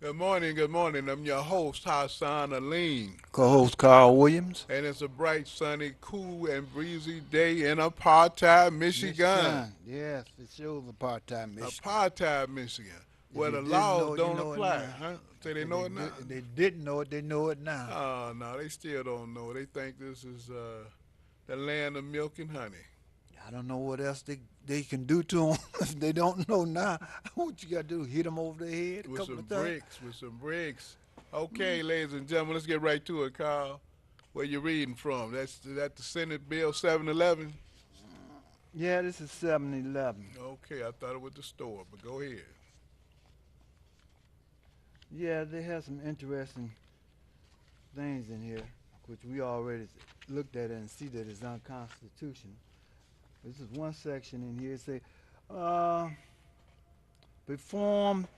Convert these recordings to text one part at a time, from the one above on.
Good morning, good morning. I'm your host, Hassan Aline. Co-host Carl Williams. And it's a bright, sunny, cool, and breezy day in Apartheid, Michigan. Michigan. Yes, it shows apartheid Michigan. Apartheid, Michigan, If where you the didn't laws know it, you don't know it apply, now. huh? Say they If know it now? they didn't know it, they know it now. Oh, no, they still don't know. They think this is the land of milk and honey. I don't know what else they can do to them if they don't know now. What you got to do? Hit them over the head a With couple some of times? bricks, with some bricks. Okay, ladies and gentlemen, let's get right to it, Carl. Where you reading from? That's that the Senate Bill 711? Yeah, this is 7-Eleven. Okay, I thought it was the store, but go ahead. Yeah, they have some interesting things in here, which we already looked at and see that it's unconstitutional. This is one section in here. It say, uh, perform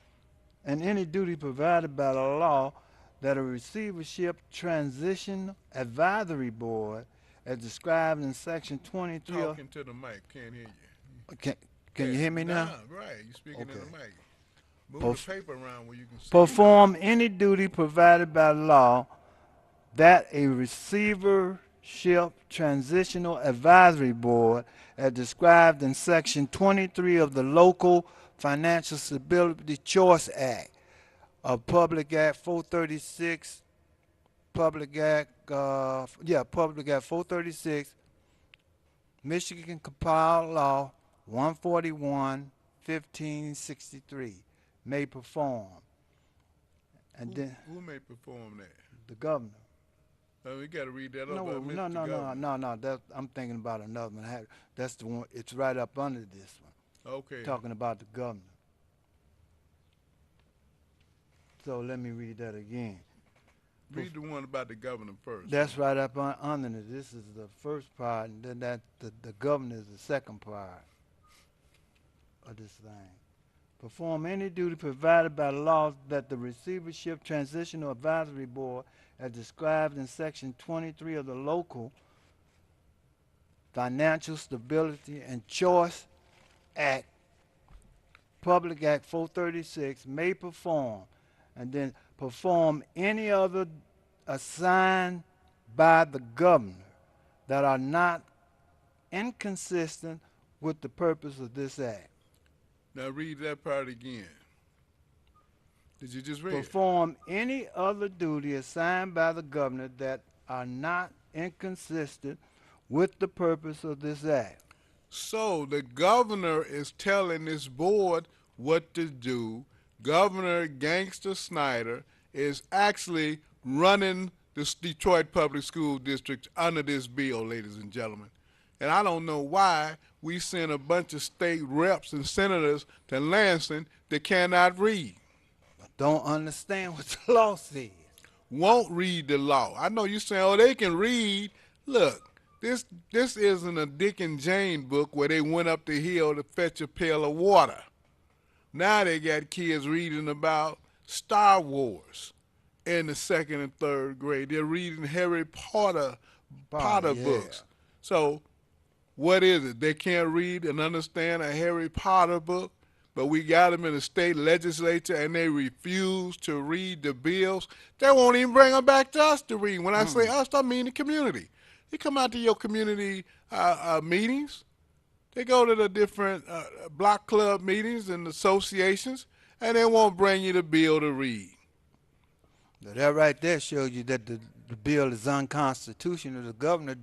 and any duty provided by the law that a receivership transition advisory board, as described in section 23 of, Talking to the mic, can't hear you. can, can Yeah, you hear me now? nah, right. You speaking in the Okay. mic. Move the Perf- paper around where you can see it. perform any duty provided by law that a receivership transitional advisory board, as described in section 23 of the Local Financial Stability Choice Act of Public Act 436, Public Act 436, Michigan Compiled Law 141, 1563, may perform. And then Who may perform that? the governor. We got to read that up. No, I no, missed the no, no, governor. no, no. I'm thinking about another one. That's the one. It's right up under this one, Okay. talking about the governor. So let me read that again. Read the one about the governor first. That's right up under it. This is the first part, and then the governor is the second part of this thing. Perform any duty provided by law that the Receivership Transitional Advisory Board, as described in Section 23 of the Local Financial Stability and Choice Act, Public Act 436, may perform, and then perform any other assigned by the governor that are not inconsistent with the purpose of this act. Now read that part again. Did you just read it? Perform any other duty assigned by the governor that are not inconsistent with the purpose of this act. So the governor is telling this board what to do. Governor Gangster Snyder is actually running the Detroit Public School District under this bill, ladies and gentlemen. And I don't know why we send a bunch of state reps and senators to Lansing that cannot read, Don't understand what the law says. won't read the law. I know you saying, oh, they can read. Look, this isn't a Dick and Jane book where they went up the hill to fetch a pail of water. Now they got kids reading about Star Wars in the second and third grade. They're reading Harry Potter, Potter yeah. books. So what is it? They can't read and understand a Harry Potter book, but we got them in the state legislature and they refuse to read the bills. They won't even bring them back to us to read. When I say us, I mean the community. They come out to your community meetings. They go to the different block club meetings and associations, and they won't bring you the bill to read. Now that right there shows you that the bill is unconstitutional. The governor,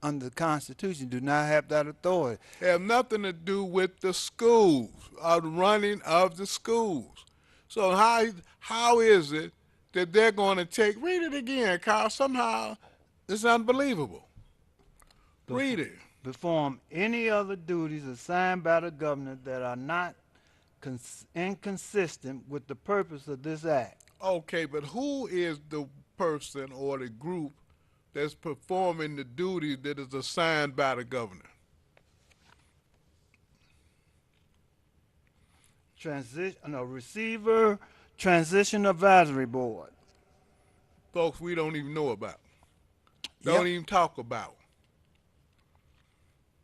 under the Constitution, do not have that authority. They have nothing to do with the schools, or the running of the schools. So how is it that they're going to take? Read it again, Carl. Somehow it's unbelievable. Read it. Perform any other duties assigned by the governor that are not inconsistent with the purpose of this act. Okay, but who is the person or the group that's performing the duties that is assigned by the governor? Receiver Transition Advisory Board. Folks we don't even know about, don't Yep. even talk about.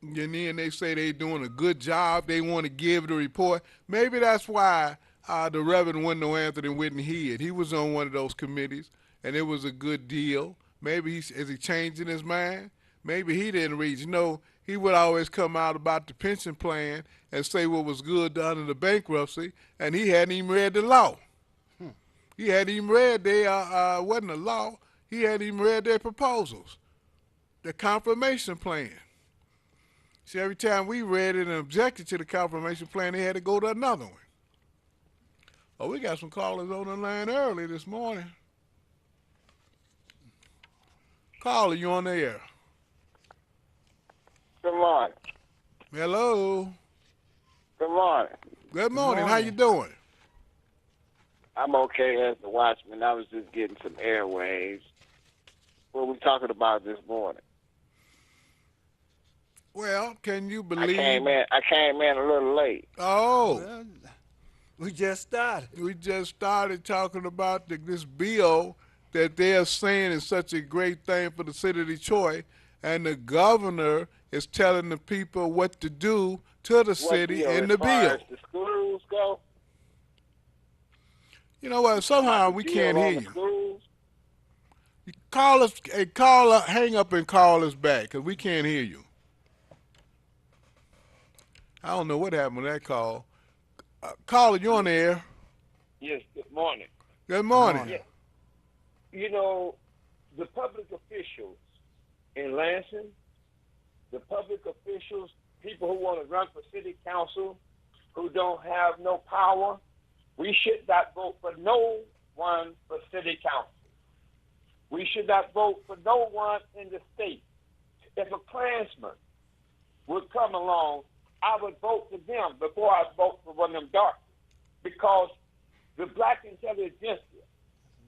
And then they say they doing a good job. They want to give the report. Maybe that's why the Reverend Wendell Anthony Whitney Head. He was on one of those committees, and it was a good deal. Maybe is he changing his mind? Maybe he didn't read. You know, he would always come out about the pension plan and say what was good under the bankruptcy, and he hadn't even read the law. He hadn't even read their, wasn't a law, he hadn't even read their proposals, the confirmation plan. See, every time we read it and objected to the confirmation plan, they had to go to another one. Oh, we got some callers on the line early this morning. Caller, you on the air? Good morning. Hello. Good morning. Good morning. How morning. you doing? I'm okay as the watchman. I was just getting some airwaves. What we talking about this morning? Well, can you I believe? came in a little late. Oh, Well, we just started. we just started talking about this bill that they're saying is such a great thing for the city of Detroit, and the governor is telling the people what to do to the city bill, in the as far bill. as the schools go? You know what? Somehow we The can't deal hear on the you. schools? Call us, hey, call, hang up and call us back, because we can't hear you. I don't know what happened with that call. Caller, you on the air? Yes, good morning. Good morning. Morning. You know, the public officials in Lansing, the public officials, people who want to run for city council, who don't have no power, we should not vote for no one for city council. We should not vote for no one in the state. If a Klansman would come along, I would vote for them before I vote for one of them dark, because the black intelligentsia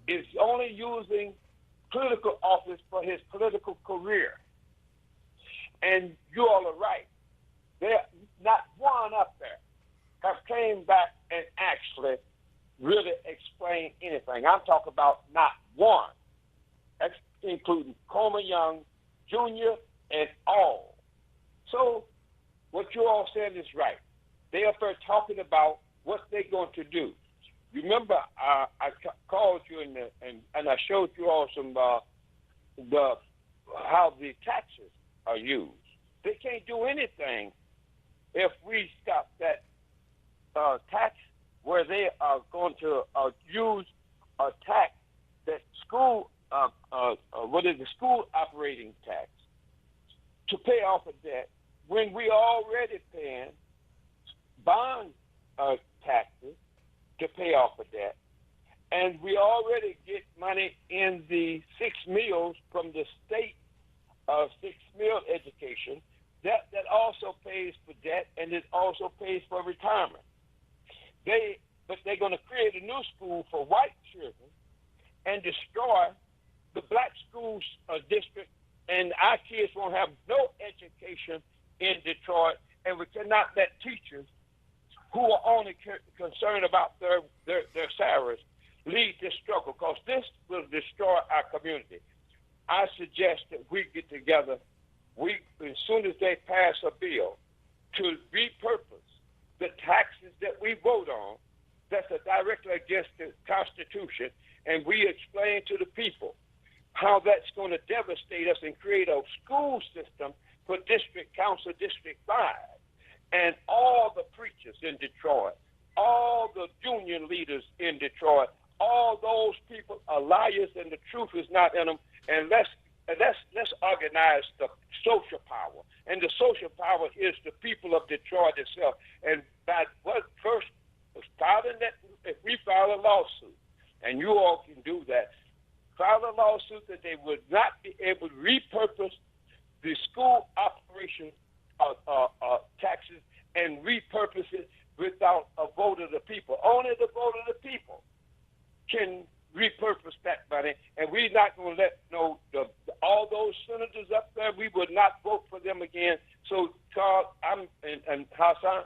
is only using political office for his political career. And you all are right. There, not one up there have came back and actually really explained anything. I'm talking about not one, including Coleman Young, Jr., and all. So what you all said is right. They are there talking about what they're going to do. You remember I called you and I showed you all some how the taxes are used. They can't do anything if we stop that tax where they are going to use a tax that school the school operating tax to pay off a debt when we already paying bond taxes to pay off a debt, and we already get money in the 6 meals from the state 6 meal education. That also pays for debt, and it also pays for retirement. But they're going to create a new school for white children and destroy the black schools district, and our kids won't have no education in Detroit, and we cannot let teachers who are only concerned about their salaries lead this struggle, because this will destroy our community. I suggest that we get together, as soon as they pass a bill, to repurpose the taxes that we vote on that's directly against the Constitution, and we explain to the people how that's going to devastate us and create a school system for District Council District 5. And all the preachers in Detroit, all the union leaders in Detroit, all those people are liars and the truth is not in them. And let's organize the social power. And the social power is the people of Detroit itself. And that first, if we file a lawsuit, and you all can do that, file a lawsuit that they would not be able to repurpose the school operation taxes and repurpose it without a vote of the people. Only the vote of the people can repurpose that money, and we're not going to let all those senators up there. We would not vote for them again. So, Carl, and Hassan,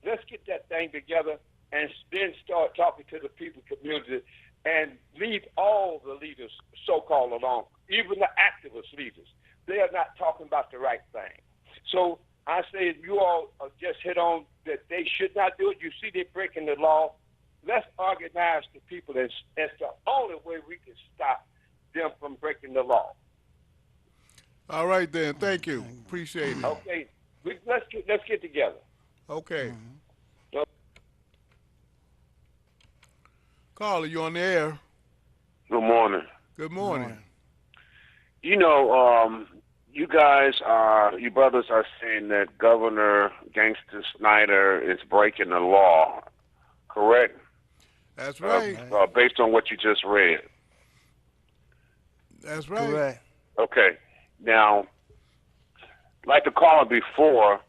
let's get that thing together and then start talking to the people community and leave all the leaders so-called alone, even the activist leaders. They are not talking about the right thing. So I say you all just hit on that they should not do it. You see they're breaking the law. Let's organize the people. That's the only way we can stop them from breaking the law. All right then. Thank you. Appreciate it. Okay, let's get together. Okay. So, Caller, you on the air? Good morning. Good morning. Morning. You know, you brothers are saying that Governor Gangster Snyder is breaking the law, correct? That's right. Based on what you just read. That's right. Correct. Okay. Now, like the caller before,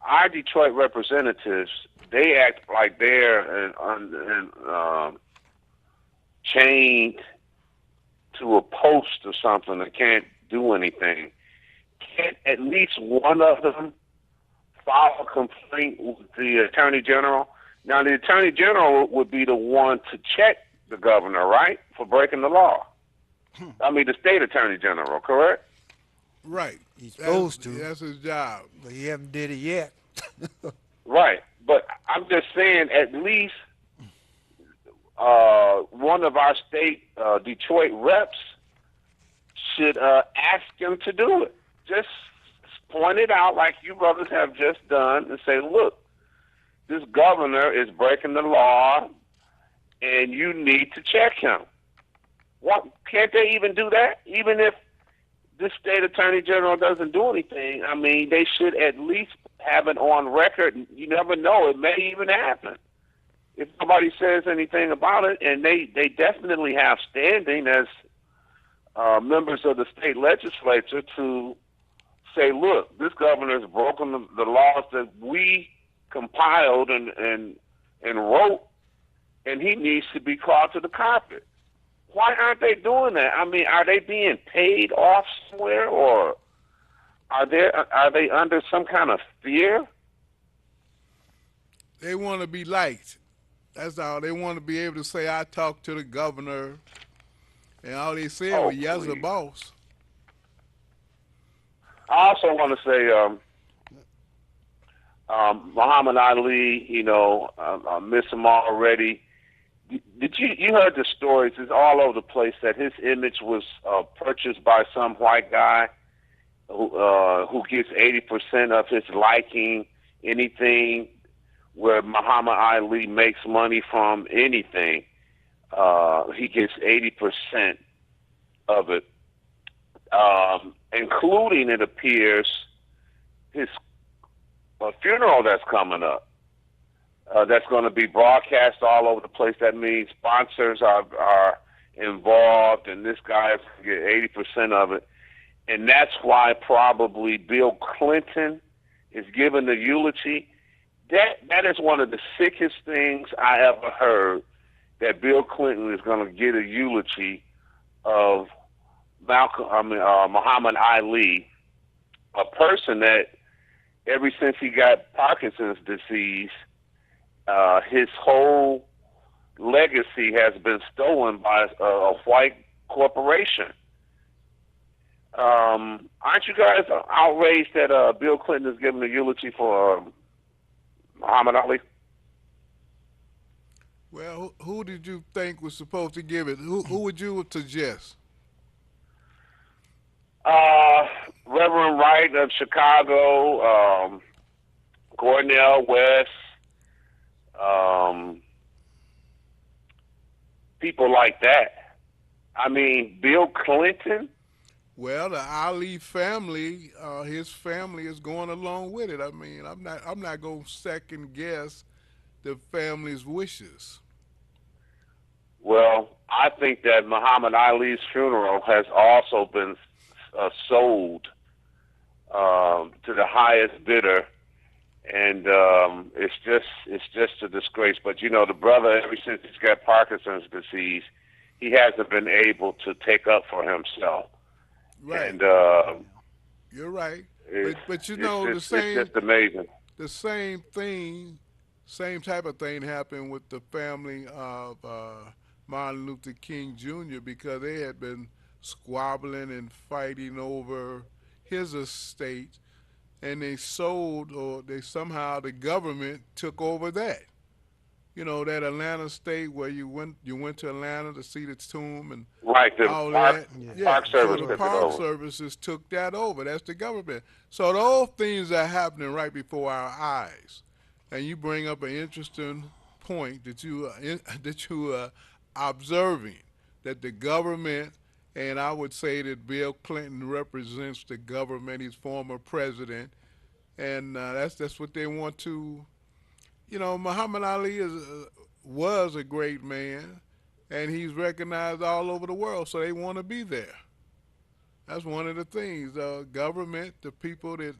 our Detroit representatives, they act like they're chained to a post or something and can't do anything. Can't at least one of them file a complaint with the Attorney General? Now, the Attorney General would be the one to check the governor, right, for breaking the law. I mean, the state Attorney General, correct? Right. He's supposed to, That's his job. but he haven't did it yet. Right. But I'm just saying, at least one of our state Detroit reps should ask him to do it. Just point it out like you brothers have just done and say, look, this governor is breaking the law and you need to check him. What, can't they even do that? Even if this state attorney general doesn't do anything, I mean, they should at least have it on record. You never know. It may even happen if nobody says anything about it, and they definitely have standing as members of the state legislature to say, look, this governor has broken the laws that we compiled and wrote, and he needs to be called to the carpet. Why aren't they doing that? I mean, are they being paid off somewhere, or are they under some kind of fear? They want to be liked. That's all. They want to be able to say, I talked to the governor, and all they said was, yes, the please. boss. I also want to say, Muhammad Ali, you know, I miss him already. Did you heard the stories? It's all over the place that his image was purchased by some white guy who gets 80% of his liking. Anything where Muhammad Ali makes money from anything, he gets 80% of it, including, it appears, his funeral that's coming up. That's going to be broadcast all over the place. That means sponsors are involved, and this guy is going to get 80% of it. And that's why probably Bill Clinton is giving the eulogy. That is one of the sickest things I ever heard, that Bill Clinton is going to get a eulogy of Muhammad Ali, a person that ever since he got Parkinson's disease, his whole legacy has been stolen by a white corporation. Aren't you guys outraged that Bill Clinton is giving a eulogy for Muhammad Ali? Well, who did you think was supposed to give it? Who would you suggest? Reverend Wright of Chicago, Cornel West, people like that. I mean, Bill Clinton. Well, the Ali family, his family is going along with it. I mean, I'm not going to second guess the family's wishes. Well, I think that Muhammad Ali's funeral has also been sold to the highest bidder, and it's just a disgrace. But you know, the brother, ever since he's got Parkinson's disease, he hasn't been able to take up for himself. Right. And you're right. it's, But you know, it's just amazing. the same thing, same type of thing happened with the family of Martin Luther King Jr. because they had been squabbling and fighting over his estate, and they sold, or they somehow, the government took over that. you know, that Atlanta state where you went to Atlanta to see the tomb and Right, the all that. Yeah. Yeah. Park So Service the took it park over. services took that over. That's the government. So those things are happening right before our eyes. And you bring up an interesting point that that you are observing that the government, and I would say that Bill Clinton represents the government. He's former president, and that's what they want to. You know, Muhammad Ali was a great man, and he's recognized all over the world. So they want to be there. That's one of the things. Government, the people that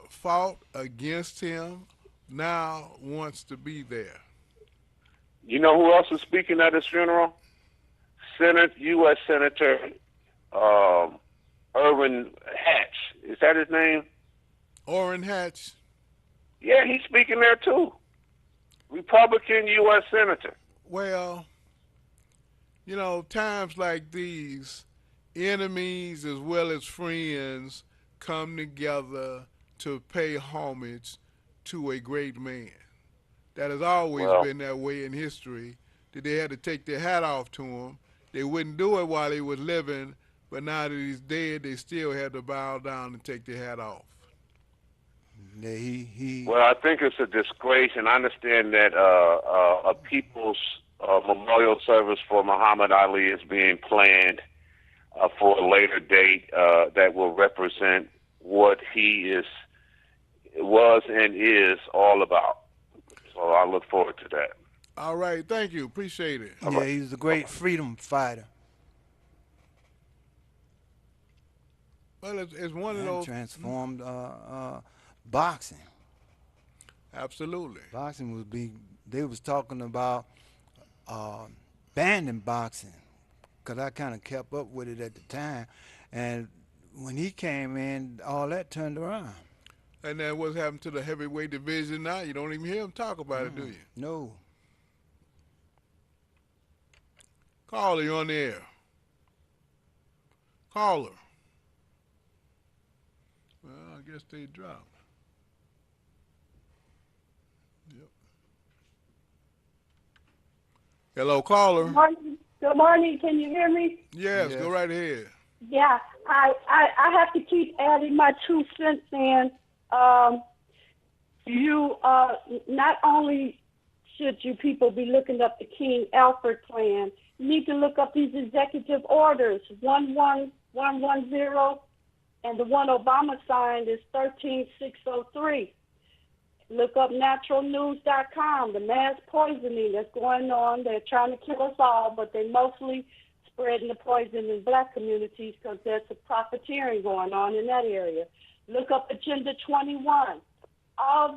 fought against him, now wants to be there. You know who else is speaking at his funeral? U.S. Senator um, Irwin Hatch. Is that his name? Orrin Hatch. Yeah, he's speaking there too. Republican U.S. Senator. Well, you know, times like these, enemies as well as friends come together to pay homage to a great man. That has always Well, been that way in history. That they had to take their hat off to him. They wouldn't do it while he was living, but now that he's dead, they still had to bow down and take their hat off. Yeah, he well, I think it's a disgrace, and I understand that a people's memorial service for Muhammad Ali is being planned for a later date that will represent what he was and is all about. So I look forward to that. All right, thank you. Appreciate it. All yeah, right. he was a great freedom fighter Well, it's one of and those. transformed boxing. Absolutely. Boxing was being. They was talking about uh, banning boxing because I kind of kept up with it at the time, and when he came in, all that turned around. And then what's happened to the heavyweight division now? You don't even hear him talk about it, do you? No, Caller, you on the air. Caller. Well, I guess they dropped. Yep. Hello, caller. Morning. Good morning. Can you hear me? Yes, yes, go right ahead. Yeah, I have to keep adding my 2 cents in. You not only should you people be looking up the King Alfred plan, you need to look up these executive orders 11110, and the one Obama signed is 13603. Look up naturalnews.com, the mass poisoning that's going on. They're trying to kill us all, but they mostly spreading the poison in black communities because there's a profiteering going on in that area. Look up Agenda 21. All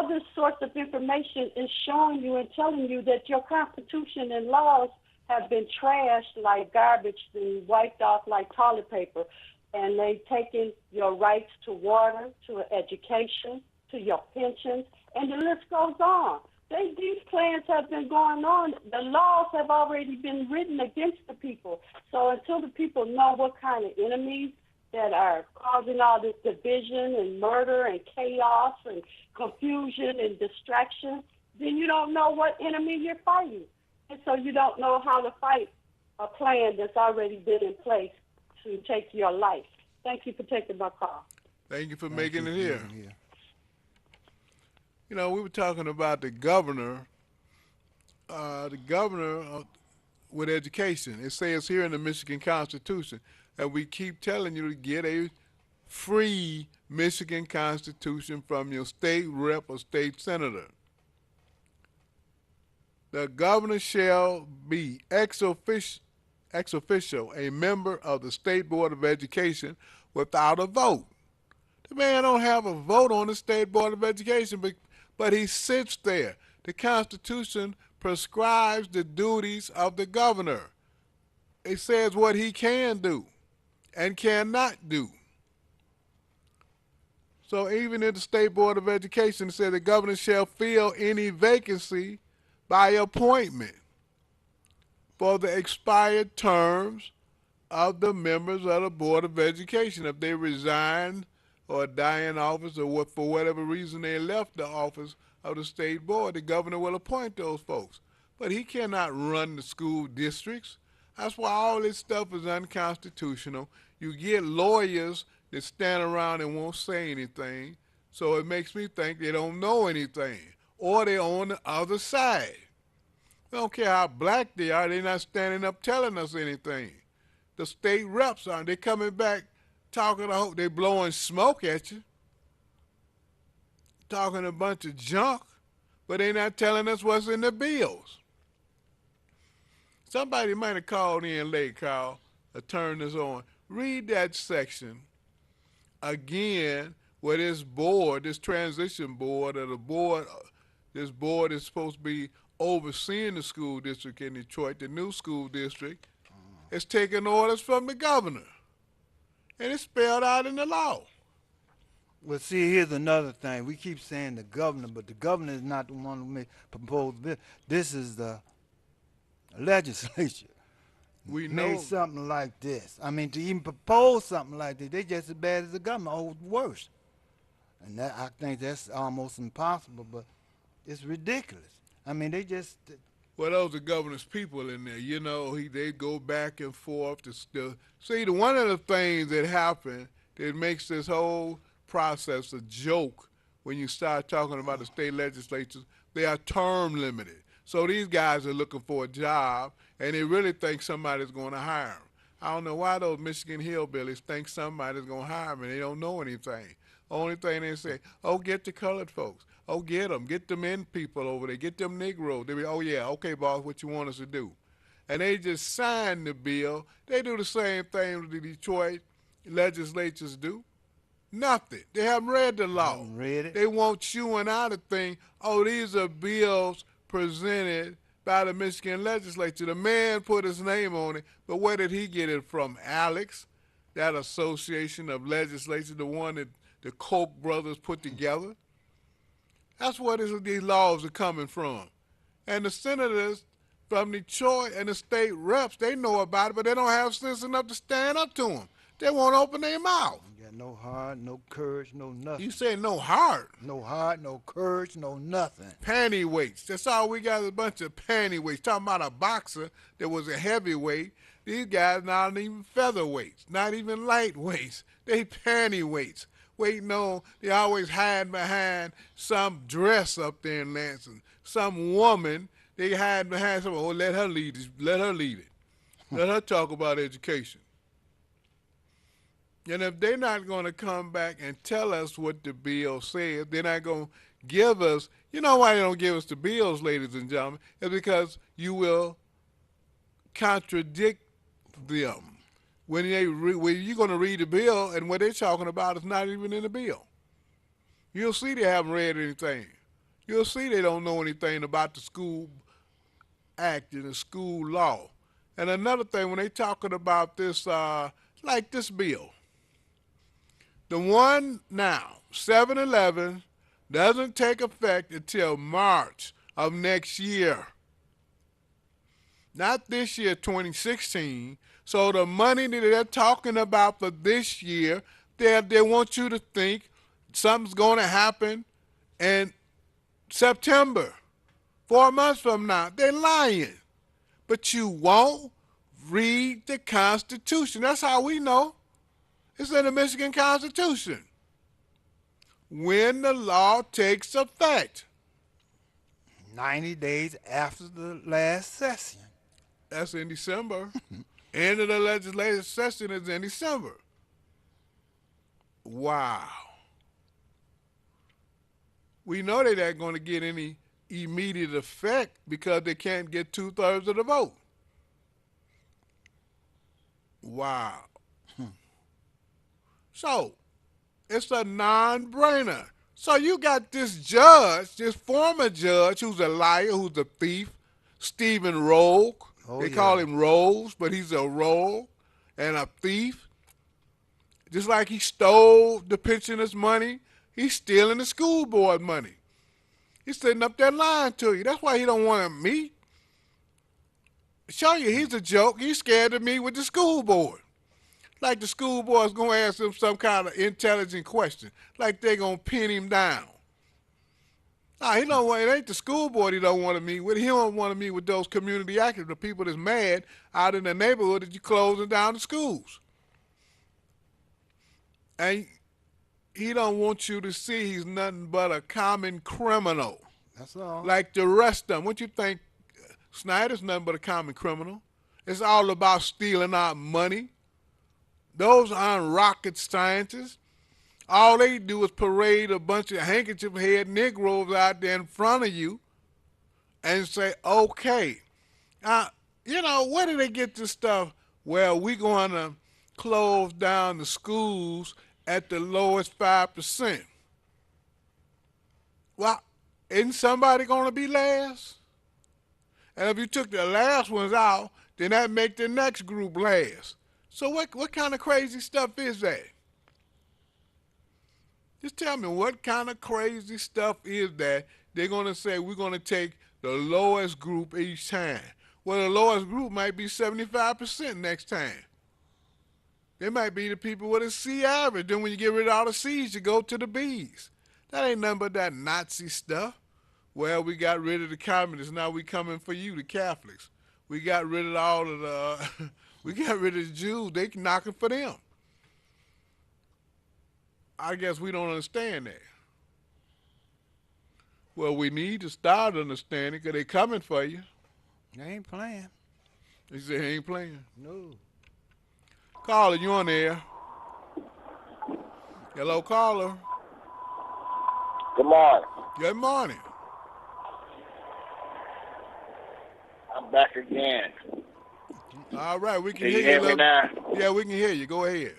this sorts of information is showing you and telling you that your Constitution and laws have been trashed like garbage and wiped off like toilet paper. And they've taken your rights to water, to education, to your pensions, and the list goes on. These plans have been going on. The laws have already been written against the people. So until the people know what kind of enemies that are causing all this division and murder and chaos and confusion and distraction, then you don't know what enemy you're fighting. And so you don't know how to fight a plan that's already been in place to take your life. Thank you for taking my call. Thank you for thank making you it for here. being here. You know, we were talking about the governor with education. It says here in the Michigan Constitution, and we keep telling you to get a free Michigan Constitution from your state rep or state senator. The governor shall be ex officio a member of the State Board of Education without a vote. The man don't have a vote on the State Board of Education, but he sits there. The Constitution prescribes the duties of the governor. It says what he can do and cannot do. So even in the State Board of Education, it says the governor shall fill any vacancy by appointment for the expired terms of the members of the Board of Education. If they resign or die in office or what, for whatever reason they left the office of the state board, the governor will appoint those folks. But he cannot run the school districts. That's why all this stuff is unconstitutional. You get lawyers that stand around and won't say anything, so it makes me think they don't know anything, or they're on the other side. We don't care how black they are, they're not standing up telling us anything. The state reps aren't. They coming back talking, they blowing smoke at you, talking a bunch of junk, but they not telling us what's in the bills. Somebody might have called in late, Carl, or turned this on. Read that section again where this board, this transition board, or the board, this board is supposed to be overseeing the school district in Detroit, the new school district, is taking orders from the governor. And it's spelled out in the law. Well, see, here's another thing. We keep saying the governor, but the governor is not the one who proposed this. This is the legislature. We Made know. something like this. I mean, to even propose something like this, they just as bad as the government, or worse. And that, I think that's almost impossible, but it's ridiculous. I mean, they just, Well, those are governor's people in there. You know, they go back and forth. See, one of the things that happened that makes this whole process a joke when you start talking about the state legislatures, they are term limited. So these guys are looking for a job, and they really think somebody's going to hire them. I don't know why those Michigan hillbillies think somebody's going to hire them, and they don't know anything. Only thing they say, oh, get the colored folks. Oh, get them in people over there. Get them Negroes. They be, oh, yeah, okay, boss, what you want us to do? And they just sign the bill. They do the same thing the Detroit legislatures do. Nothing. They haven't read the law. haven't read it. They want chewing out a thing. Oh, these are bills presented by the Michigan legislature. The man put his name on it, but where did he get it from? Alex, that association of legislatures, the one that the Koch brothers put together. That's where these laws are coming from. And the senators from Detroit and the state reps, they know about it, but they don't have sense enough to stand up to them. They won't open their mouth. you got no heart, no courage, no nothing. You say no heart. No heart, no courage, no nothing. Panty weights. That's all we got is a bunch of panty weights. Talking about a boxer that was a heavyweight. These guys not even featherweights, not even lightweights. They panty weights. Waiting on, they always hide behind some dress up there in Lansing. Some woman, they hide behind someone. Oh, let her lead it. Let her lead it. Let her talk about education. And if they're not going to come back and tell us what the bill says, they're not going to give us, you know why they don't give us the bills, ladies and gentlemen? It's because you will contradict them. When you're going to read the bill and what they're talking about is not even in the bill. You'll see they haven't read anything. You'll see they don't know anything about the school act and the school law. And another thing, when they're talking about this, like this bill, the one now, 7-11, doesn't take effect until March of next year. Not this year, 2016. So the money that they're talking about for this year, they want you to think something's going to happen in September, 4 months from now. They're lying. But you won't read the Constitution. That's how we know. It's in the Michigan Constitution. When the law takes effect. 90 days after the last session. That's in December. End of the legislative session is in December. Wow. We know they're not going to get any immediate effect because they can't get 2/3 of the vote. Wow. So, it's a non-brainer. So you got this judge, this former judge who's a liar, who's a thief, Stephen Rogue. They call him Rose, but he's a rogue and a thief. Just like he stole the pensioners' money, he's stealing the school board money. He's sitting up there lying to you. That's why he don't want to meet. Show you he's a joke. He's scared to meet with the school board. Like the school board's gonna ask him some kind of intelligent question, like they gonna pin him down. Nah, he don't want. It ain't the school board he don't want to meet with. He don't want to meet with those community activists, the people that's mad out in the neighborhood that you closing down the schools. And he don't want you to see he's nothing but a common criminal, That's all. like the rest of them. What you think? Snyder's nothing but a common criminal. It's all about stealing our money. Those aren't rocket scientists. All they do is parade a bunch of handkerchief head Negroes out there in front of you and say, okay. Where do they get this stuff? Well, we're going to close down the schools at the lowest 5%. Well, isn't somebody going to be last? And if you took the last ones out, then that make the next group last. So what kind of crazy stuff is that? Just tell me, what kind of crazy stuff is that they're going to say we're going to take the lowest group each time? Well, the lowest group might be 75% next time. They might be the people with a C average. Then when you get rid of all the C's, you go to the B's. That ain't nothing but that Nazi stuff. Well, we got rid of the communists. Now we coming for you, the Catholics. We got rid of all of the, we got rid of the Jews. They knocking for them. I guess we don't understand that. Well, we need to start understanding because they coming for you. They ain't playing. They say they ain't playing. No. Caller, you on there? Hello, caller. Good morning. Good morning. I'm back again. All right, we can Can hear you hear you. me now? Yeah, we can hear you. Go ahead.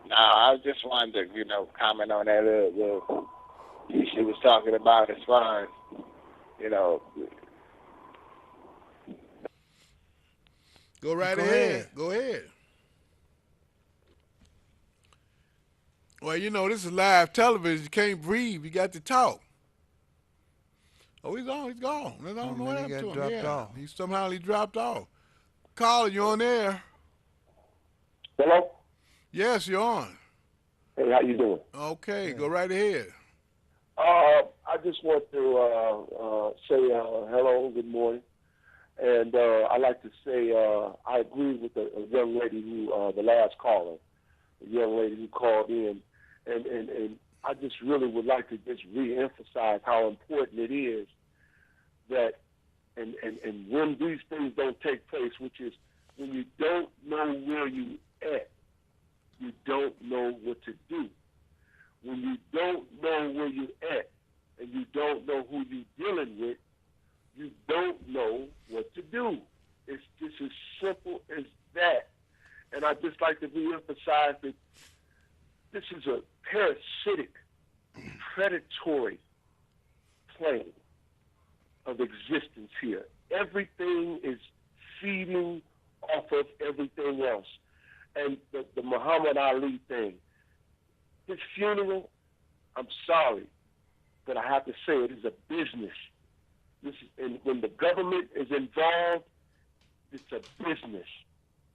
No, I just wanted to, comment on that little she was talking about as far as, Go right Go ahead. ahead. Go ahead. Well, this is live television. You can't breathe. You got to talk. Oh, he's on. He's gone. I don't know what maybe he happened to got him. dropped off. He somehow dropped off. Caller, you on there? Hello? Yes, you're on. Hey, how you doing? Okay, go right ahead. I just want to say hello, good morning. And I'd like to say I agree with a young lady who, the last caller, the young lady who called in. And I just really would like to just reemphasize how important it is that, and when these things don't take place, which is when you don't know where you at, you don't know what to do. When you don't know where you at and you don't know who you're dealing with, you don't know what to do. It's just as simple as that. And I'd just like to reemphasize that this is a parasitic, predatory plane of existence here. Everything is feeding off of everything else. And the Muhammad Ali thing, his funeral, I'm sorry, but I have to say it is a business. And when the government is involved, it's a business.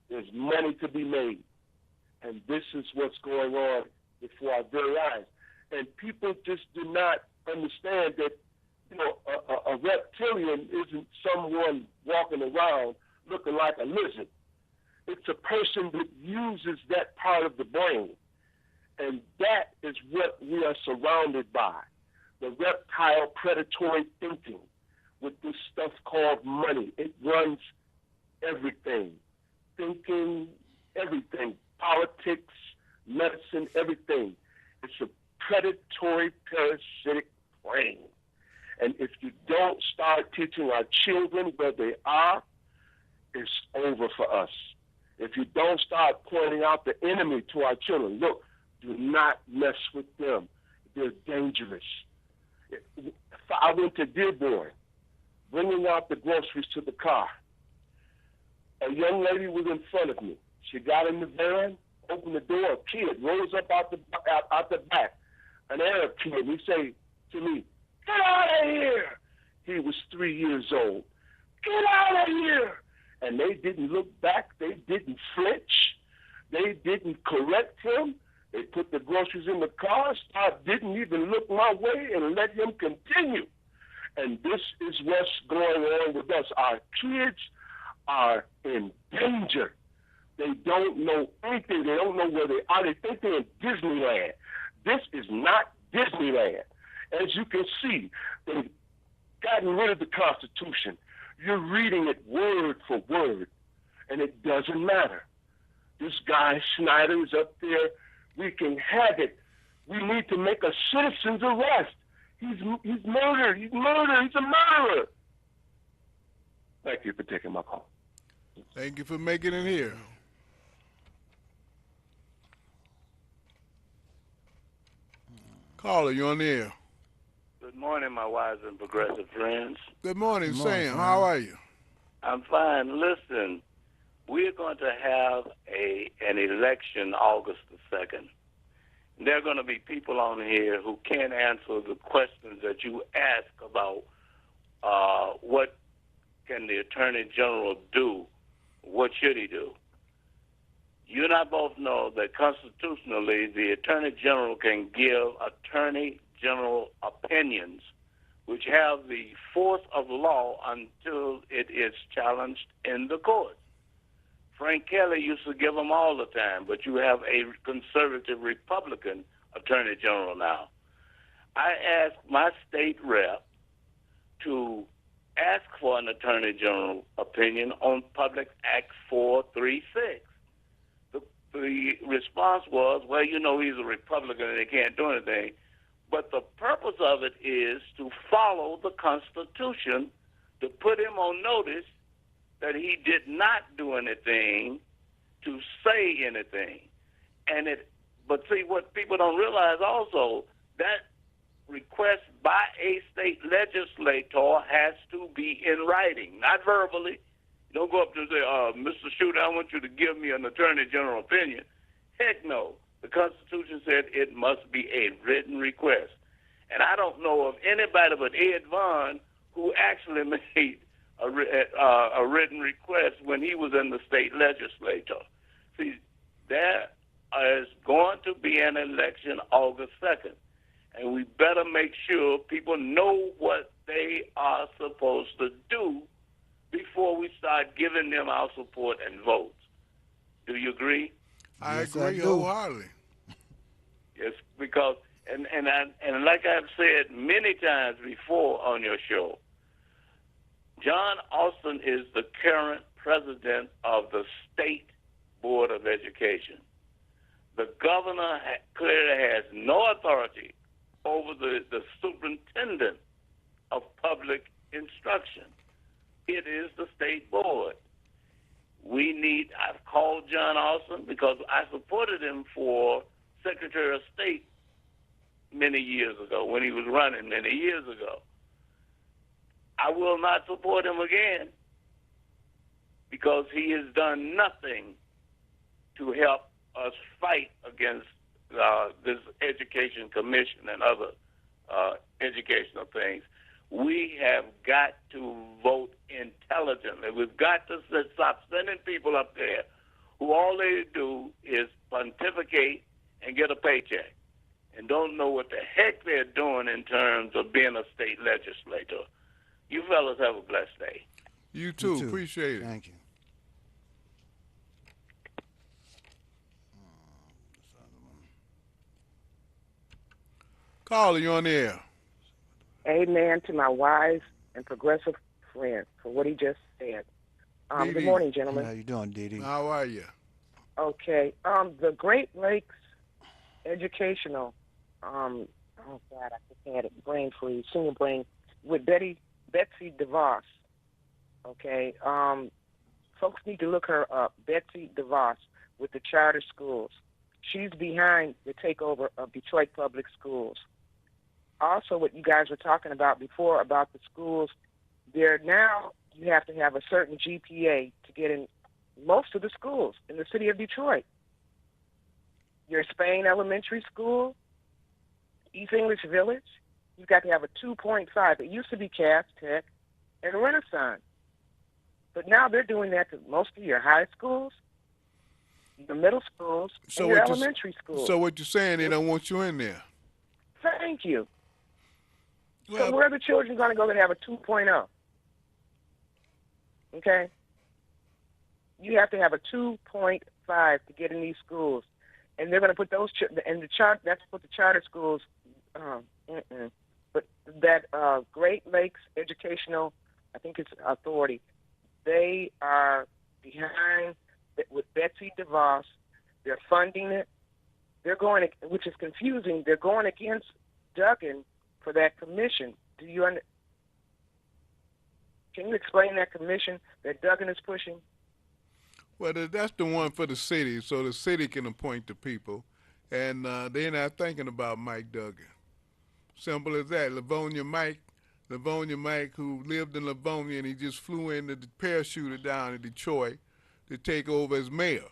There's money to be made. And this is what's going on before our very eyes. And people just do not understand that, a reptilian isn't someone walking around looking like a lizard. It's a person that uses that part of the brain. And that is what we are surrounded by. The reptile predatory thinking with this stuff called money. It runs everything. Thinking, everything. Politics, medicine, everything. It's a predatory, parasitic brain. And if you don't start teaching our children where they are, it's over for us. If you don't start pointing out the enemy to our children, look, do not mess with them. They're dangerous. I went to Dearborn, bringing out the groceries to the car. A young lady was in front of me. She got in the van, opened the door. A kid rose up out the back, an Arab kid. He say to me, "Get out of here!" He was 3 years old. "Get out of here!" And they didn't look back. They didn't flinch. They didn't correct him. They put the groceries in the car, didn't even look my way, and let him continue. And this is what's going on with us. Our kids are in danger. They don't know anything. They don't know where they are. They think they're in Disneyland. This is not Disneyland. As you can see, they've gotten rid of the Constitution. You're reading it word for word, and it doesn't matter. This guy Snyder is up there wreaking havoc. We need to make a citizen's arrest. He's murdered. He's murdered. He's a murderer. Thank you for taking my call. Thank you for making it here. Caller, you on the air. Good morning, my wise and progressive friends. Good morning, Good morning, Sam. Sam. How are you? I'm fine. Listen, we're going to have an election August the 2nd. There are going to be people on here who can't answer the questions that you ask about what can the Attorney General do, what should he do. You and I both know that constitutionally the Attorney General can give Attorney General opinions which have the force of law until it is challenged in the court. Frank Kelly used to give them all the time, but you have a conservative Republican Attorney General now. I asked my state rep to ask for an Attorney General opinion on Public Act 436. The response was, well, you know, he's a Republican and they can't do anything. But the purpose of it is to follow the Constitution, to put him on notice that he did not do anything to say anything. But see, what people don't realize also, that request by a state legislator has to be in writing, not verbally. You don't go up to and say, Mr. Shooter, I want you to give me an Attorney General opinion. Heck no. The Constitution said it must be a written request. And I don't know of anybody but Ed Vaughn who actually made a written request when he was in the state legislature. See, there is going to be an election August 2nd, and we better make sure people know what they are supposed to do before we start giving them our support and votes. Do you agree? I Yes, I agree do. wholeheartedly. Yes, because and like I've said many times before on your show, John Austin is the current president of the State Board of Education. The governor clearly has no authority over the superintendent of public instruction. It is the state board. I've called John Austin because I supported him for Secretary of State many years ago, when he was running many years ago. I will not support him again because he has done nothing to help us fight against this education commission and other educational things. We have got to vote intelligently. We've got to stop sending people up there who all they do is pontificate and get a paycheck and don't know what the heck they're doing in terms of being a state legislator. You fellas have a blessed day. You too. Appreciate it. Thank you. Caller, you on the air. Amen to my wise and progressive friend for what he just said. Dee Good Dee. morning, How gentlemen. you doing, Dee? How are you? Okay. The Great Lakes Educational, oh God, I just had it brain freeze, senior brain, with Betsy DeVos. Okay. Folks need to look her up. Betsy DeVos with the charter schools. She's behind the takeover of Detroit Public Schools. Also, what you guys were talking about before about the schools, there now you have to have a certain GPA to get in most of the schools in the city of Detroit. Your Spain Elementary School, East English Village, you've got to have a 2.5. It used to be Cass Tech and Renaissance. But now they're doing that to most of your high schools. your middle schools, So and your what you elementary schools. so what you're saying? They don't want you in there. Thank you. So Well, where are the children going to go that have a 2.0? Okay? You have to have a 2.5 to get in these schools. And they're going to put those, and the chart, that's what the charter schools, but that Great Lakes Educational, I think it's Authority, they are behind with Betsy DeVos. They're funding it. They're going, which is confusing, they're going against Duggan for that commission. Do you Can you explain that commission that Duggan is pushing? well, that's the one for the city, so the city can appoint the people, and they're not thinking about Mike Duggan. Simple as that. Livonia Mike, who lived in Livonia, and he just flew in the parachuted down to Detroit to take over as mayor.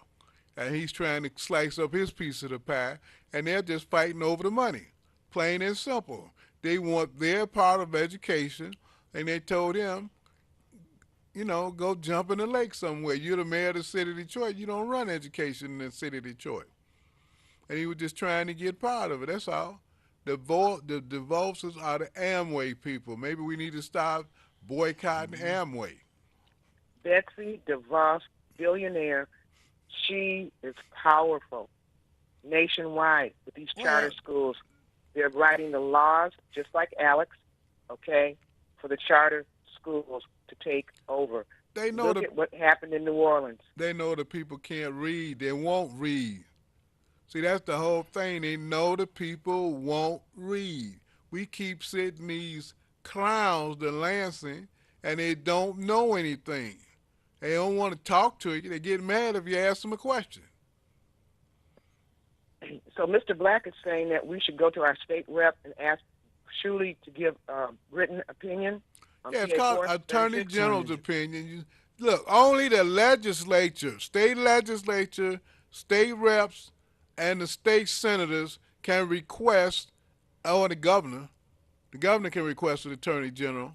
And he's trying to slice up his piece of the pie, and they're just fighting over the money. Plain and simple. They want their part of education, and they told him, go jump in the lake somewhere. You're the mayor of the city of Detroit. You don't run education in the city of Detroit. And he was just trying to get part of it. That's all. The DeVoses are the Amway people. Maybe we need to stop boycotting Amway. Betsy DeVos, billionaire, she is powerful nationwide with these charter schools. They're writing the laws, just like Alex, okay, for the charter schools to take over. They know Look at what happened in New Orleans. They know the people can't read. They won't read. See, that's the whole thing. They know the people won't read. We keep sitting these clowns to Lansing, and they don't know anything. They don't want to talk to you. They get mad if you ask them a question. So Mr. Black is saying that we should go to our state rep and ask Shuley to give a written opinion. Yeah, it's called Attorney General's opinion. Look, only the legislature, state reps, and the state senators can request, or the governor can request an Attorney General,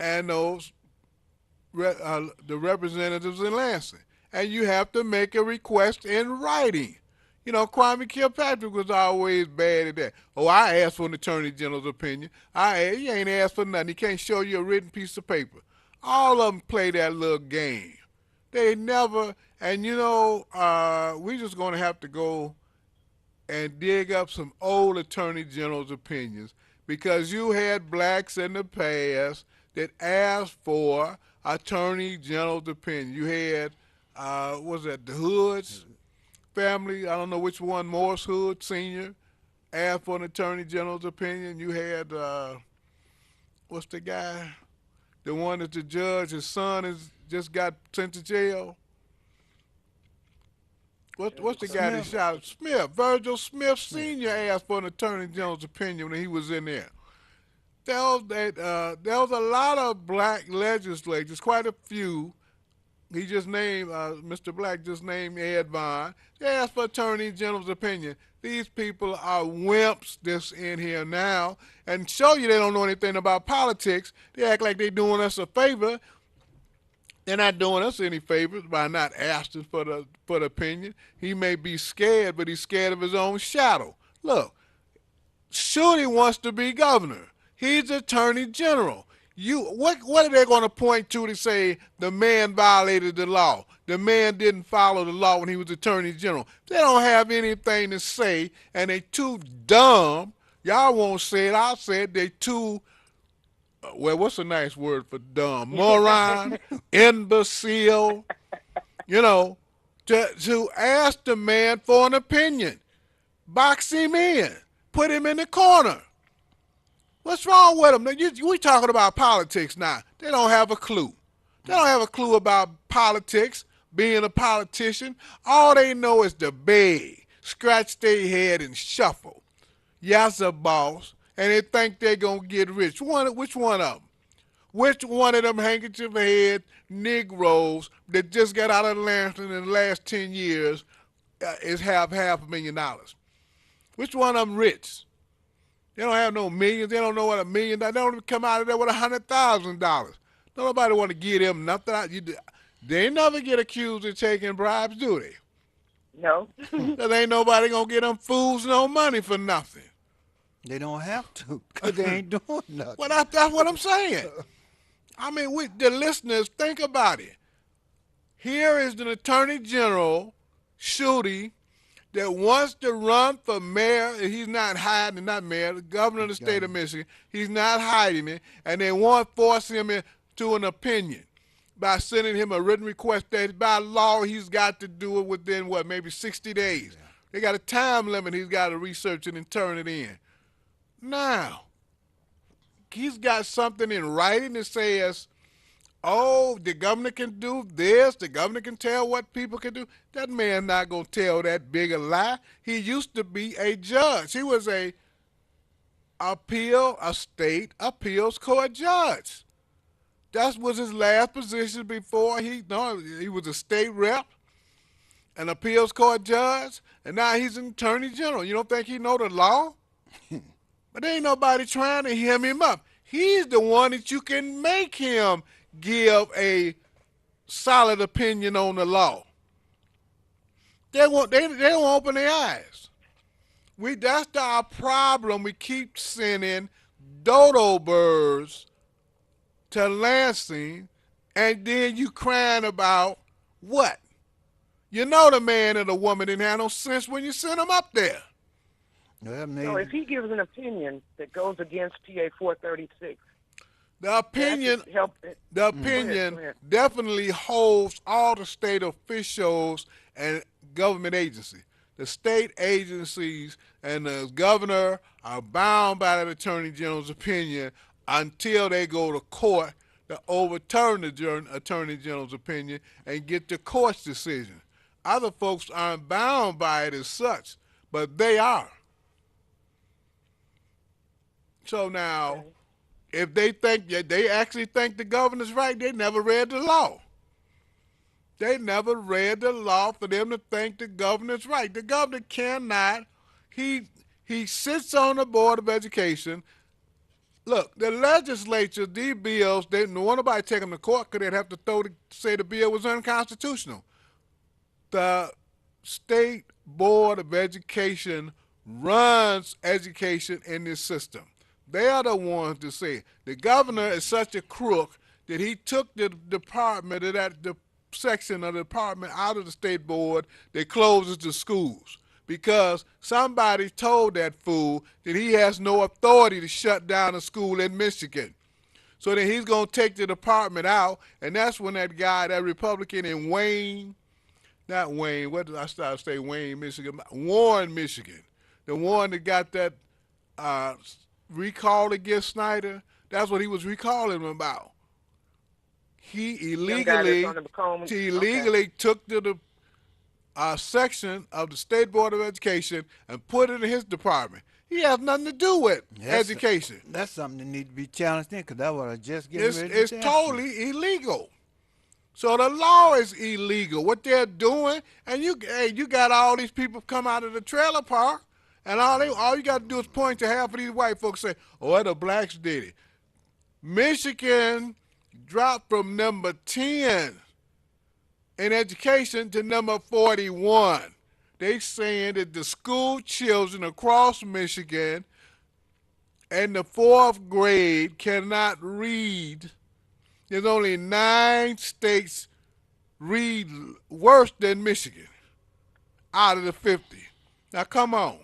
and those the representatives in Lansing. And you have to make a request in writing. Kwame Kilpatrick was always bad at that. Oh, I asked for an Attorney General's opinion. He ain't asked for nothing. He can't show you a written piece of paper. All of them play that little game. They never, and we just going to have to go and dig up some old Attorney General's opinions, because you had blacks in the past that asked for Attorney General's opinion. You had, the Hoods family, I don't know which one, Morris Hood Sr., asked for an Attorney General's opinion. You had, what's the guy? The one that the judge, his son just got sent to jail. What's the guy that shot Smith? Virgil Smith Sr. asked for an Attorney General's opinion when he was in there. There was a lot of black legislators, quite a few. He just named, Mr. Black just named Ed Vaughn. They asked for Attorney General's opinion. These people are wimps that's in here now, and show you they don't know anything about politics. They act like they're doing us a favor. They're not doing us any favors by not asking for the opinion. He may be scared, but he's scared of his own shadow. Look, Shuley wants to be governor. He's Attorney General. What are they going to point to say the man violated the law? The man didn't follow the law when he was Attorney General. They don't have anything to say, and they too dumb. Y'all won't say it. I'll say it. They too, what's a nice word for dumb? Moron, imbecile, to ask the man for an opinion. Box him in. Put him in the corner. What's wrong with them? We talking about politics now. They don't have a clue. They don't have a clue about politics, being a politician. All they know is to beg, scratch their head and shuffle. Yes, a boss. And they think they're going to get rich. Which one of them? Which one of them handkerchief head Negroes that just got out of Lansing in the last 10 years is half $500,000? Which one of them rich? They don't have no millions. They don't know what $1 million. They don't even come out of there with $100,000. Nobody want to give them nothing. They never get accused of taking bribes, do they? No. Cause ain't nobody gonna get them fools no money for nothing. They don't have to because they ain't doing nothing. Well, that's what I'm saying. I mean, the listeners, think about it. Here is the Attorney General, Schuette, that wants to run for mayor. He's not hiding, not mayor, the governor of the state of Michigan. He's not hiding it, and they want to force him into an opinion by sending him a written request that by law he's got to do it within, what, maybe 60 days. Yeah. They got a time limit he's got to research it and turn it in. Now, he's got something in writing that says, oh, the governor can do this, the governor can tell what people can do. That man's not going to tell that big a lie. He used to be a judge. He was a state appeals court judge. That was his last position before he was a state rep, an appeals court judge, and now he's an attorney general. You don't think he know the law? But there ain't nobody trying to hem him up. He's the one that you can make him give a solid opinion on the law. They won't open their eyes. That's our problem. We keep sending dodo birds to Lansing, and then you crying about what? You know the man or the woman didn't have no sense when you sent them up there. So if he gives an opinion that goes against PA 436, the opinion definitely holds all the state officials and government agencies. The state agencies and the governor are bound by the attorney general's opinion until they go to court to overturn the attorney general's opinion and get the court's decision. Other folks aren't bound by it as such, but they are. So now, if they actually think the governor's right, they never read the law. They never read the law for them to think the governor's right. The governor cannot. He sits on the Board of Education. Look, the legislature, these bills, they don't want nobody take them to court because they'd have to say the bill was unconstitutional. The State Board of Education runs education in this system. They are the ones to say it. The governor is such a crook that he took the department of the section of the department out of the state board that closes the schools because somebody told that fool that he has no authority to shut down a school in Michigan. So then he's going to take the department out, and that's when that guy, that Republican in Warren, Michigan, Warren, Michigan, the one that got that recall against Snyder, that's what he was recalling him about. He illegally took the section of the State Board of Education and put it in his department. He has nothing to do with education. That's something that needs to be challenged in because that's what I just getting ready to It's totally illegal. So the law is illegal. What they're doing, and you got all these people come out of the trailer park, and all you got to do is point to half of these white folks and say, oh, the blacks did it. Michigan dropped from number 10 in education to number 41. They saying that the school children across Michigan in the 4th grade cannot read. There's only 9 states read worse than Michigan out of the 50. Now, come on.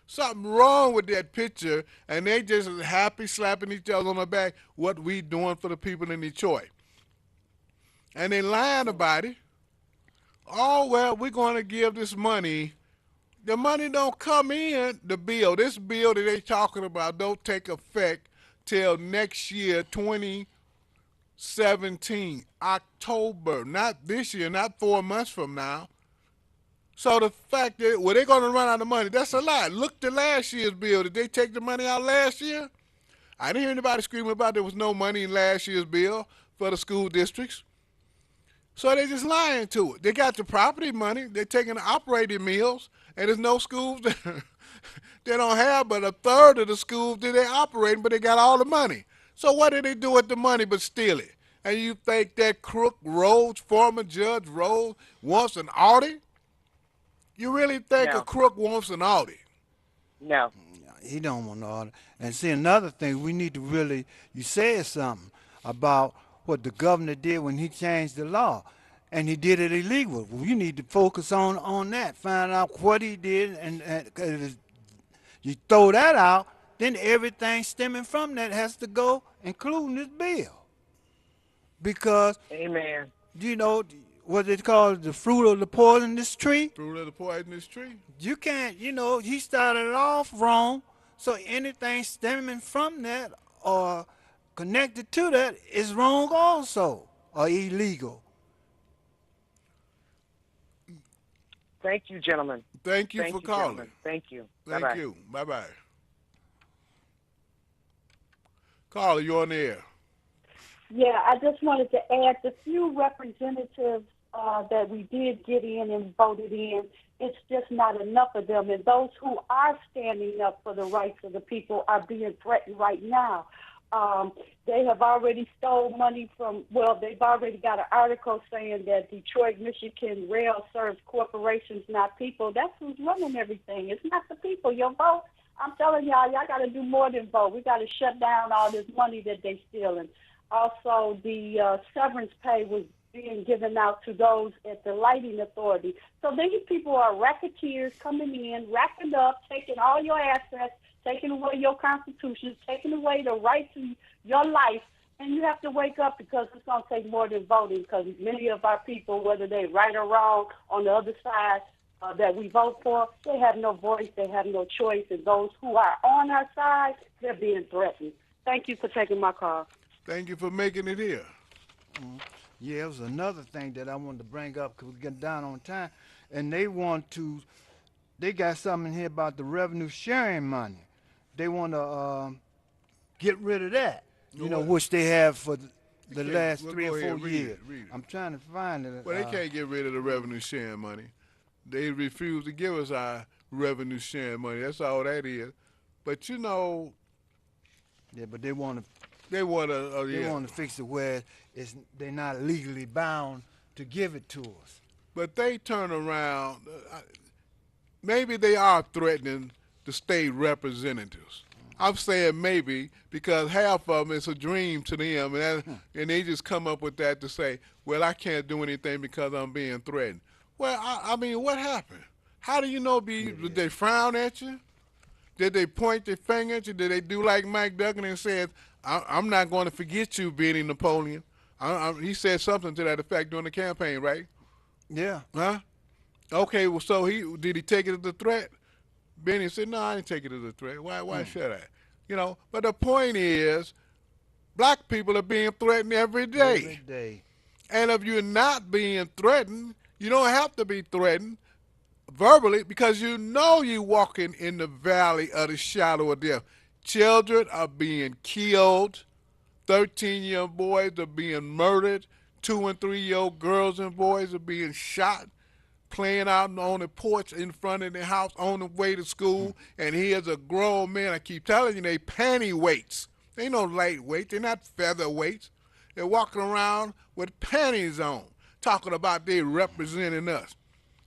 Something wrong with that picture, and they just happy slapping each other on the back, what we doing for the people in Detroit. And they lying about it. Oh, well, we're going to give this money. The money don't come in, this bill that they talking about don't take effect till next year, 2017, October, not this year, not 4 months from now. So the fact that, they're going to run out of money, that's a lie. Look to last year's bill. Did they take the money out last year? I didn't hear anybody screaming about there was no money in last year's bill for the school districts. So they're just lying to it. They got the property money. They're taking the operating meals, and there's no schools that they don't have but a third of the schools that they're operating, but they got all the money. So what do they do with the money but steal it? And you think that crook Rhodes, former Judge Rhodes, wants an audit? You really think a No. crook wants an audit? No. He don't want no order. And see, another thing, we need to really, you said something about what the governor did when he changed the law, and he did it illegal. Well, you need to focus on that, find out what he did, and 'cause if you throw that out, then everything stemming from that has to go, including this bill. Because, Amen. you know, what it called, the fruit of the poisonous tree, Fruit of the poisonous tree. you can't, he started it off wrong. So anything stemming from that or connected to that is wrong also or illegal. Thank you, gentlemen. Thank you Thank for you, calling. gentlemen. Thank you. Thank Bye-bye. you. Bye-bye. Caller, you're on the air. Yeah, I just wanted to add the few representatives that we did get in and voted in. It's just not enough of them. And those who are standing up for the rights of the people are being threatened right now. They have already stole money from, they've already got an article saying that Detroit, Michigan Rail serves corporations, not people. That's who's running everything. It's not the people. Your vote, I'm telling y'all got to do more than vote. We got to shut down all this money that they stealing. Also, the severance pay was being given out to those at the lighting authority. So these people are racketeers coming in, racking up, taking all your assets, taking away your constitution, taking away the right to your life, and you have to wake up because it's going to take more than voting because many of our people, whether they're right or wrong, on the other side that we vote for, they have no voice, they have no choice, and those who are on our side, they're being threatened. Thank you for taking my call. Thank you for making it here. Yeah, it was another thing that I wanted to bring up because we get down on time. And they got something here about the revenue sharing money. They want to get rid of that, which they have for the last Well, 3 go or ahead, 4 read years. it, read it. I'm trying to find it. Well, they can't get rid of the revenue sharing money. They refuse to give us our revenue sharing money. That's all that is. But Yeah, but they want to. they want to. They Yeah. want to fix it where they're not legally bound to give it to us. But they turn around. Maybe they are threatening the state representatives. I'm saying maybe because half of them it's a dream to them, and they just come up with that to say, well, I can't do anything because I'm being threatened. Well, I mean, what happened? How do you know? Did they frown at you? Did they point their finger at you? Did they do like Mike Duggan and said, I'm not going to forget you, Benny Napoleon? He said something to that effect during the campaign, right? Yeah. Huh? Okay, well, so did he take it as a threat? Benny said, no, I didn't take it as a threat. Why should I? But the point is, black people are being threatened every day. Every day. And if you're not being threatened, you don't have to be threatened verbally because you know you're walking in the valley of the shadow of death. Children are being killed. 13-year-old boys are being murdered. 2- and 3-year-old girls and boys are being shot, playing out on the porch in front of the house on the way to school. And here's a grown man. I keep telling you, they panty weights. They ain't no lightweight. They're not featherweights. They're walking around with panties on, talking about they representing us.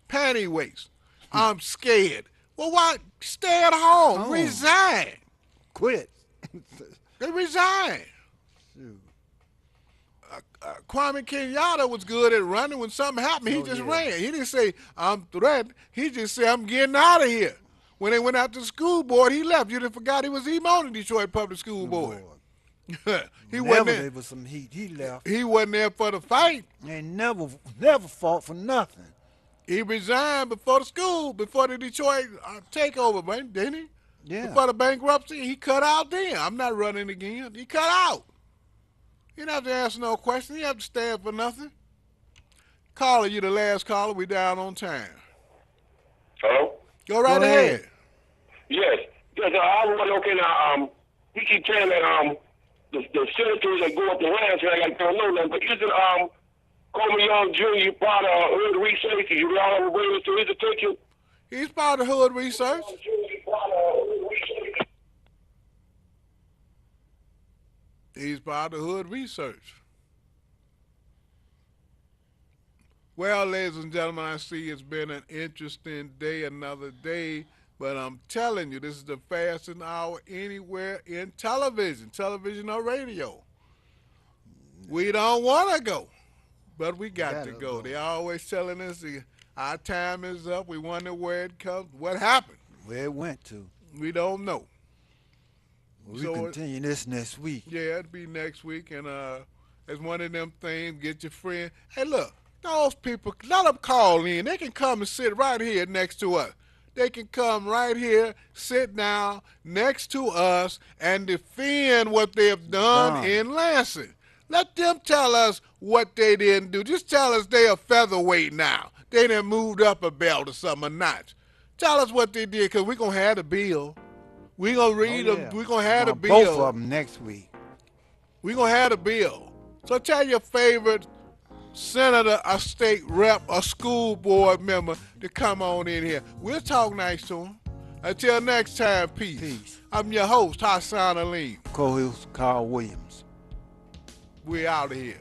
Panty weights. I'm scared. Well, why? Stay at home. Home. Resign. Quit. They resign. Shoot. Kwame Kenyatta was good at running. When something happened, he Oh, just yeah. ran. He didn't say, I'm threatened. He just said, I'm getting out of here. When they went out to the school board, he left. You didn't forgot he was even on the Detroit Public School Board. He wasn't Never there. there was some heat. He left. He wasn't there for the fight. And never fought for nothing. He resigned before the Detroit takeover, man, didn't he? Yeah. Before the bankruptcy, he cut out then. I'm not running again. He cut out. You don't have to answer no question. You have to stand for nothing. Caller, you the last caller. We down on time. Hello? Go right Go ahead. ahead. Yes. Yes, I was okay now. He keep saying that the senators that go up the ranch, I don't know nothing, but isn't Coleman Young Jr. you part of Hood Research? You all ever bring this to his attention? He's part of Hood Research. He's part of Hood Research. Well, ladies and gentlemen, I see it's been an interesting day, another day. But I'm telling you, this is the fastest hour anywhere in television or radio. We don't want to go, but we got to Gotta go. go. They always telling us our time is up. We wonder where it comes. What happened? Where it went to. We don't know. We So continue this next week. yeah, it'll be next week, and it's one of them things. Get your friend. Hey, look, those people, let them call in. They can come and sit right here next to us. They can come right here, sit down next to us, and defend what they have done in Lansing. Let them tell us what they didn't do. Just tell us they are featherweight now. They done moved up a belt or something, a notch. Tell us what they did, because we're going to have the bill. We're going to read Oh, them. yeah. We're going to have the Both bill. of them next week. We're going to have the bill. So tell your favorite senator, a state rep, a school board member to come on in here. We'll talk nice to them. Until next time, peace. Peace. I'm your host, Hassan Aleem. Co-host Carl Williams. We're out of here.